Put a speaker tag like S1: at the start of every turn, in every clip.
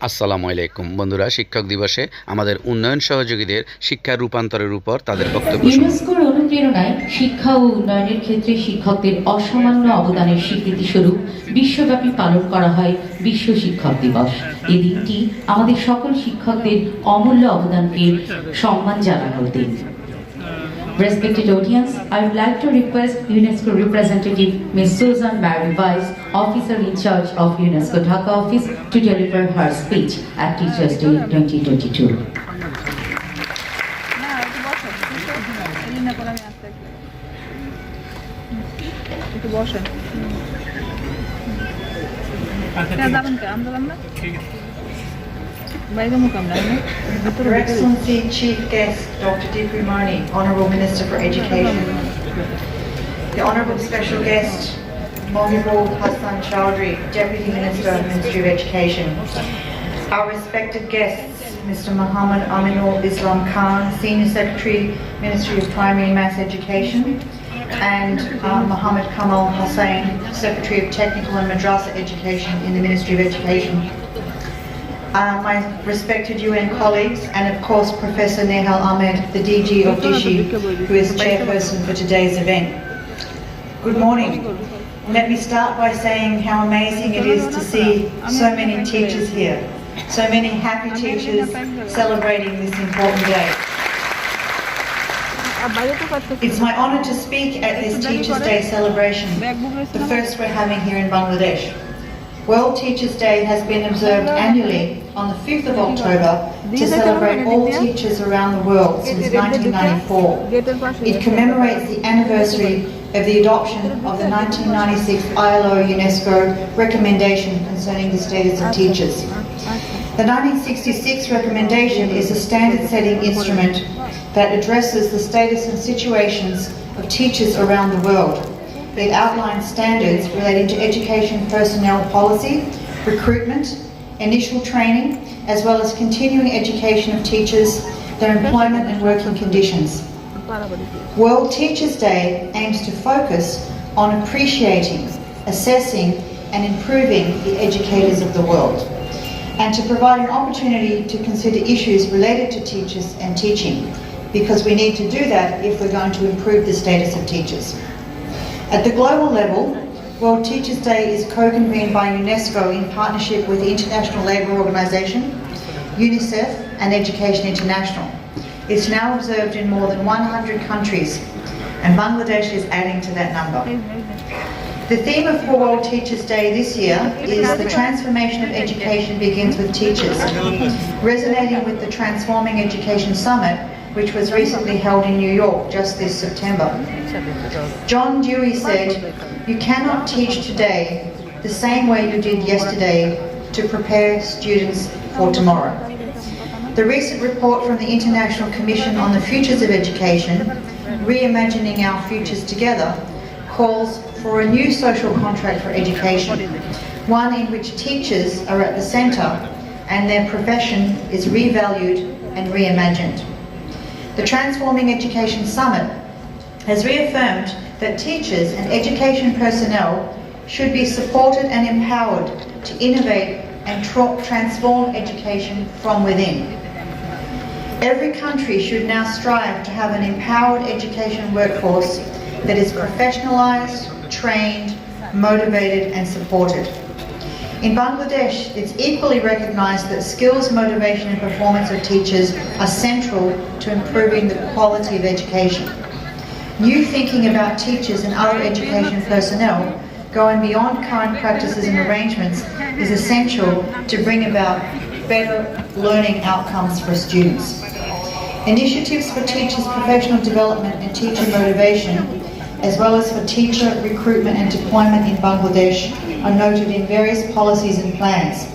S1: আসসালামু আলাইকুম বন্ধুরা, শিক্ষক দিবসে আমাদের উন্নয়ন সহযোগীদের শিক্ষা রূপান্তরের উপর তাদের বক্তব্য শুনুন।
S2: ইউনেস্কোর অনুপ্রেরণায় শিক্ষা ও উন্নয়নের ক্ষেত্রে শিক্ষকদের অসামান্য অবদানের স্বীকৃতি স্বরূপ বিশ্বব্যাপী পালন করা হয় বিশ্ব শিক্ষক দিবস। এই দিনটি আমাদের সকল শিক্ষকদের অমূল্য অবদানকে সম্মান জানানোর দিন। Respected audience, I would like to request UNESCO representative Ms. Susan Mary Weiss, Officer in charge of UNESCO Dhaka office, to deliver her speech at Teachers Day 2022.
S3: Your Excellency Chief Guest Dr. Dipri Moni, Honourable Minister for Education, the Honourable Special Guest Mohibul Hassan Chowdhury, Deputy Minister, Ministry of Education, our respected guests, Mr. Muhammad Aminul Islam Khan, Senior Secretary, Ministry of Primary and Mass Education, and Muhammad Kamal Hussain, Secretary of Technical and Madrasa Education in the Ministry of Education. My respected UN colleagues, and of course Professor Nehal Ahmed, the DG of DISHI, who is chairperson for today's event. Good morning. Let me start by saying how amazing it is to see so many teachers here, so many happy teachers celebrating this important day. It's my honour to speak at this Teachers' Day celebration, the first we're having here in Bangladesh. World Teachers' Day has been observed annually on the 5th of October to celebrate all teachers around the world since 1994. It commemorates the anniversary of the adoption of the 1996 ILO UNESCO recommendation concerning the status of teachers. The 1966 recommendation is a standard-setting instrument that addresses the status and situations of teachers around the world. It outlines standards relating to education personnel policy, recruitment, initial training, as well as continuing education of teachers, their employment and working conditions. World Teachers' Day aims to focus on appreciating, assessing and improving the educators of the world, and to provide an opportunity to consider issues related to teachers and teaching, because we need to do that if we're going to improve the status of teachers. At the global level, World Teachers' Day is co-convened by UNESCO in partnership with the International Labour Organization, UNICEF and Education International. It's now observed in more than 100 countries, and Bangladesh is adding to that number. The theme of World Teachers' Day this year is the transformation of education begins with teachers, resonating with the Transforming Education Summit, which was recently held in New York just this September. John Dewey said, "You cannot teach today the same way you did yesterday to prepare students for tomorrow." The recent report from the International Commission on the Futures of Education, Reimagining Our Futures Together, calls for a new social contract for education, one in which teachers are at the centre and their profession is revalued and reimagined. The Transforming Education Summit has reaffirmed that teachers and education personnel should be supported and empowered to innovate and transform education from within. Every country should now strive to have an empowered education workforce that is professionalised, trained, motivated and supported. In Bangladesh, it's equally recognised that skills, motivation and performance of teachers are central to improving the quality of education. New thinking about teachers and other education personnel, going beyond current practices and arrangements, is essential to bring about better learning outcomes for students. Initiatives for teachers' professional development and teacher motivation, as well as for teacher recruitment and deployment in Bangladesh, are noted in various policies and plans,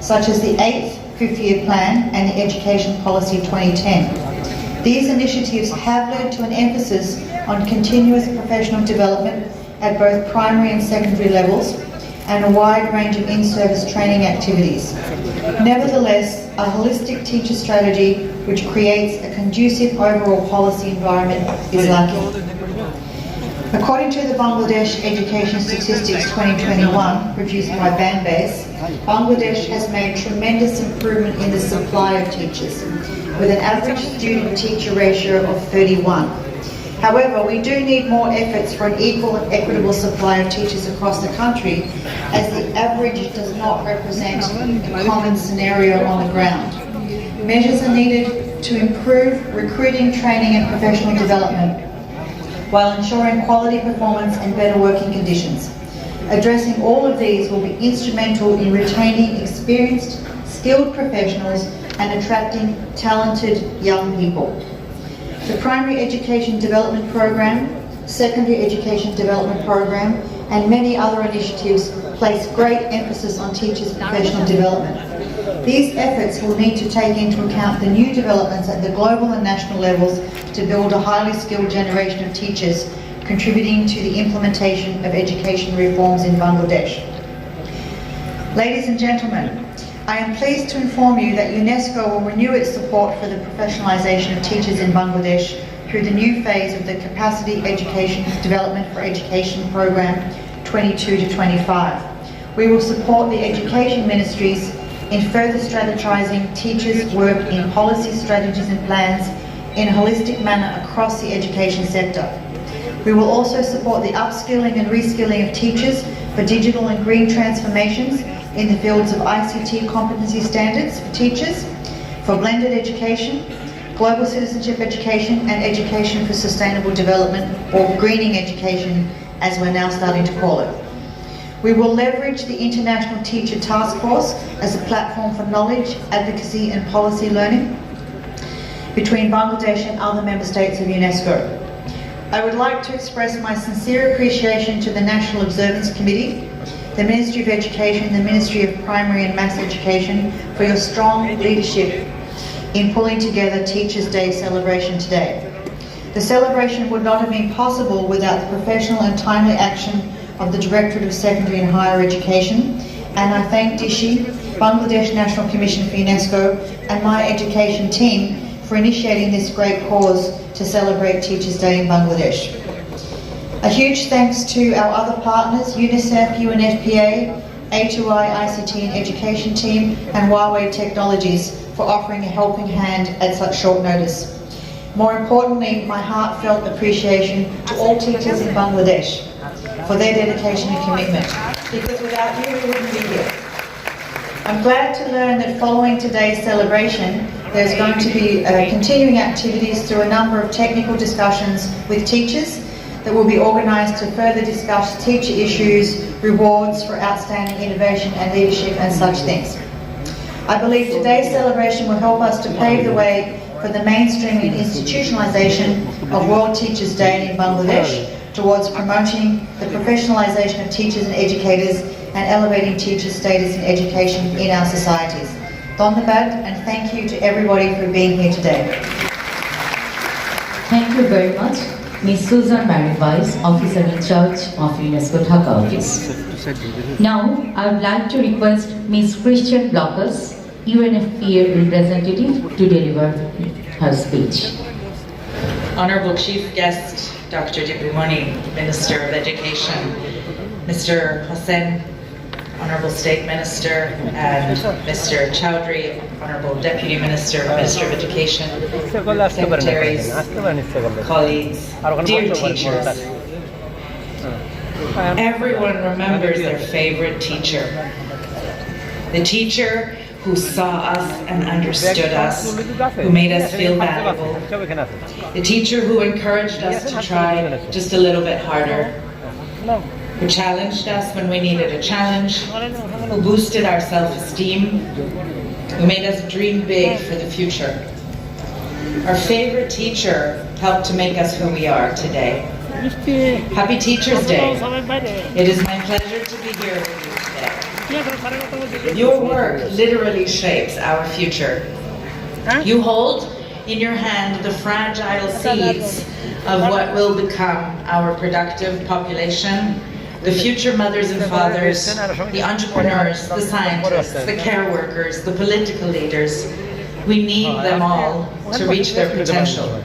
S3: such as the 8th Fifth Year Plan and the Education Policy 2010. These initiatives have led to an emphasis on continuous professional development at both primary and secondary levels, and a wide range of in-service training activities. Nevertheless, a holistic teacher strategy which creates a conducive overall policy environment is lacking. According to the Bangladesh Education Statistics 2021, produced by Banbase, Bangladesh has made tremendous improvement in the supply of teachers, with an average student-teacher ratio of 31. However, we do need more efforts for an equal and equitable supply of teachers across the country, as the average does not represent a common scenario on the ground. Measures are needed to improve recruiting, training and professional development, while ensuring quality performance and better working conditions. Addressing all of these will be instrumental in retaining experienced, skilled professionals and attracting talented young people. The Primary Education Development Program, Secondary Education Development Program, and many other initiatives place great emphasis on teachers' professional development. These efforts will need to take into account the new developments at the global and national levels to build a highly skilled generation of teachers, contributing to the implementation of education reforms in Bangladesh. Ladies and gentlemen, I am pleased to inform you that UNESCO will renew its support for the professionalisation of teachers in Bangladesh through the new phase of the Capacity Education Development for Education Program 22 to 25. We will support the education ministries in further strategizing teachers' work in policy strategies and plans in a holistic manner across the education sector. We will also support the upskilling and reskilling of teachers for digital and green transformations in the fields of ICT competency standards for teachers, for blended education, global citizenship education and education for sustainable development, or greening education as we're now starting to call it. We will leverage the International Teacher Task Force as a platform for knowledge, advocacy and policy learning between Bangladesh and other member states of UNESCO. I would like to express my sincere appreciation to the National Observance Committee, the Ministry of Education, the Ministry of Primary and Mass Education for your strong leadership in pulling together Teachers' Day celebration today. The celebration would not have been possible without the professional and timely action of the Directorate of Secondary and Higher Education, and I thank DISHI, Bangladesh National Commission for UNESCO, and my education team for initiating this great cause to celebrate Teachers' Day in Bangladesh. A huge thanks to our other partners, UNICEF, UNFPA, A2I ICT and Education Team, and Huawei Technologies for offering a helping hand at such short notice. More importantly, my heartfelt appreciation to all teachers in Bangladesh for their dedication and commitment, because without you we wouldn't be here. I'm glad to learn that following today's celebration, there's going to be continuing activities through a number of technical discussions with teachers that will be organised to further discuss teacher issues, rewards for outstanding innovation and leadership and such things. I believe today's celebration will help us to pave the way for the mainstreaming and institutionalisation of World Teachers' Day in Bangladesh towards promoting the professionalisation of teachers and educators and elevating teachers' status in education in our societies. Dhanyabad, and thank you to everybody for being here today.
S2: Thank you very much, Ms. Susan Marie-Weiss, Officer in Charge of UNESCO Dhaka Office. Now, I would like to request Ms. Christian Blockers, UNFPA representative, to deliver her speech.
S4: Honorable Chief Guest, Dr. Dipumoni, Minister of Education, Mr. Hossain, Honorable State Minister, and Mr. Chowdhury, Honorable Deputy Minister, Minister of Education, Secretaries, colleagues, dear teachers. Everyone remembers their favorite teacher. The teacher who saw us and understood us, who made us feel valuable. The teacher who encouraged us to try just a little bit harder, who challenged us when we needed a challenge, who boosted our self-esteem, who made us dream big for the future. Our favorite teacher helped to make us who we are today. Happy Teachers' Day. It is my pleasure to be here with you today. Your work literally shapes our future. You hold in your hand the fragile seeds of what will become our productive population, the future mothers and fathers, the entrepreneurs, the scientists, the care workers, the political leaders. We need them all to reach their potential.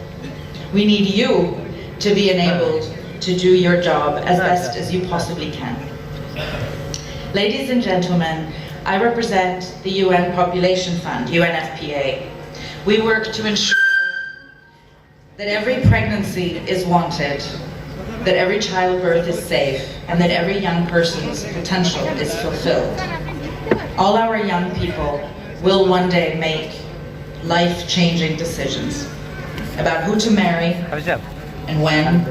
S4: We need you to be enabled to do your job as best as you possibly can. Ladies and gentlemen, I represent the UN Population Fund, UNFPA. We work to ensure that every pregnancy is wanted, that every childbirth is safe, and that every young person's potential is fulfilled. All our young people will one day make life-changing decisions about who to marry and when,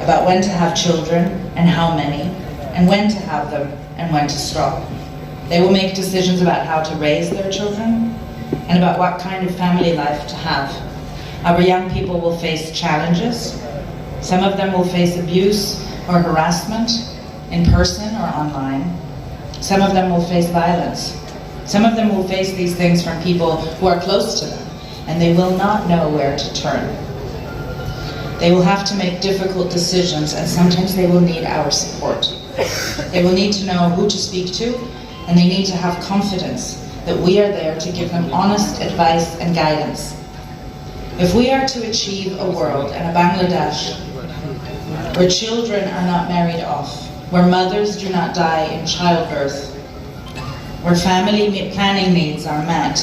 S4: about when to have children and how many, and when to have them and when to stop. They will make decisions about how to raise their children and about what kind of family life to have. Our young people will face challenges. Some of them will face abuse or harassment in person or online. Some of them will face violence. Some of them will face these things from people who are close to them, and they will not know where to turn. They will have to make difficult decisions, and sometimes they will need our support. They will need to know who to speak to, and they need to have confidence that we are there to give them honest advice and guidance. If we are to achieve a world and a Bangladesh where children are not married off, where mothers do not die in childbirth, where family planning needs are met,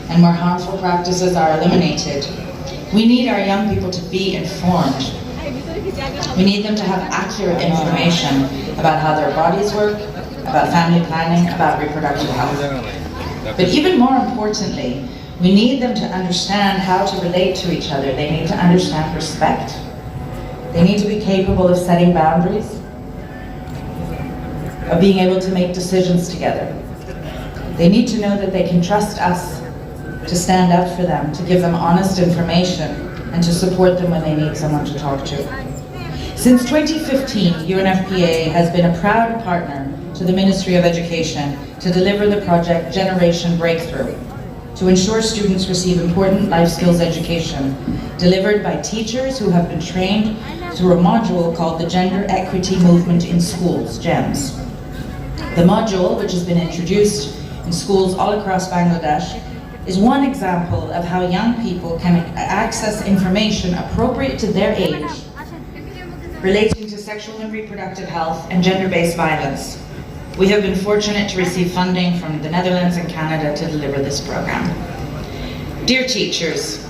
S4: and where harmful practices are eliminated, we need our young people to be informed. We need them to have accurate information about how their bodies work, about family planning, about reproductive health. But even more importantly, we need them to understand how to relate to each other. They need to understand respect. They need to be capable of setting boundaries, of being able to make decisions together. They need to know that they can trust us to stand up for them, to give them honest information, and to support them when they need someone to talk to. Since 2015, UNFPA has been a proud partner to the Ministry of Education to deliver the project Generation Breakthrough, to ensure students receive important life skills education delivered by teachers who have been trained through a module called the Gender Equity Movement in Schools, GEMS. The module, which has been introduced in schools all across Bangladesh, is one example of how young people can access information appropriate to their age relating to sexual and reproductive health and gender-based violence. We have been fortunate to receive funding from the Netherlands and Canada to deliver this program. Dear teachers,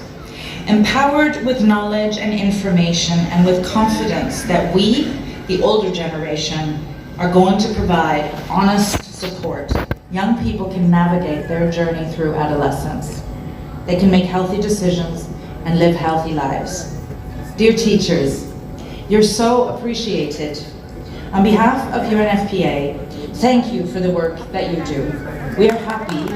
S4: empowered with knowledge and information and with confidence that we, the older generation, are going to provide honest support, young people can navigate their journey through adolescence. They can make healthy decisions and live healthy lives. Dear teachers, you're so appreciated. On behalf of UNFPA, thank you for the work that you do. We are happy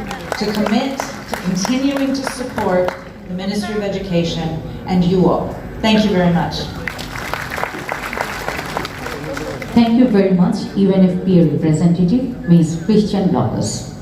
S4: to commit to continuing to support the Ministry of Education and you all. Thank you very much.
S2: Thank you very much, UNFPA representative, Ms. Christian Lopez.